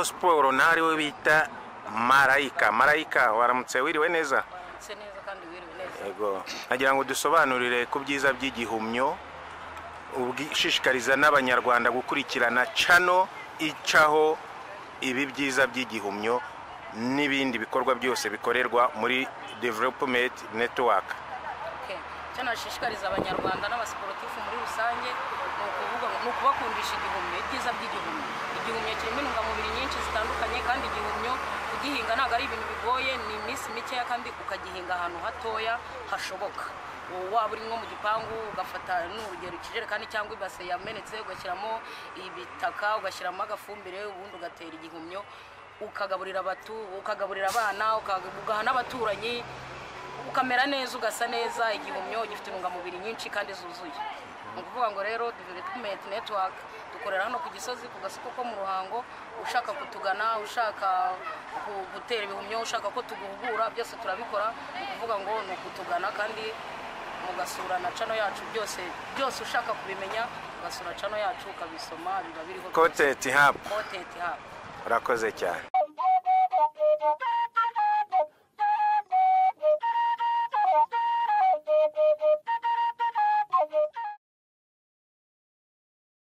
Sport ntari we bita Marayika waramutse wiriwe neza? Neza kandi wiriwe neza. Yego, nagira ngo dusobanurire ku byiza by'igihumyo, ubwishishikariza n'abanyarwanda gukurikirana channel icaho ibi byiza by'igihumyo n'ibindi bikorwa byose bikorerwa muri Development Network. Cyane ashishikariza abanyarwanda n'abasportifu muri rusange no kubakundisha igihumyo, ibyiza by'igihumyo. Igihumyo kirimo intungamubiri nyinshi zitandukanye kandi igihumyo kugihinga ntabwo ari ibintu bigoye, ni iminsi mikeya kandi ukagihinga ahantu hatoya hashoboka. Waba uri nko mu gipangu ugafata n'urugero ikijerekani cyangwa ibase yamenetse ugashyiramo ibitaka ugashyiramo agafumbire ubundi ugatera igihumyo ukagaburira abana ugaha n'abaturanyi ukamera neza ugasa neza. Igihumyo gifite intungamubiri nyinshi kandi zuzuye. Ni ukuvuga ngo rero Development Network dukorera hano ku Gisozi ku gasoko ko mu Ruhango. Ushaka kutugana, ushaka gutera ibihumyo, ushaka ko tuguhugura, byose turabikora. Ni ukuvuga ngo ni ukutugana kandi mugasura na channel yacu, byose ushaka kubimenya ugasura channel yacu ukabisoma biba biriho. Content Hub. Content Hub. Urakoze cyane.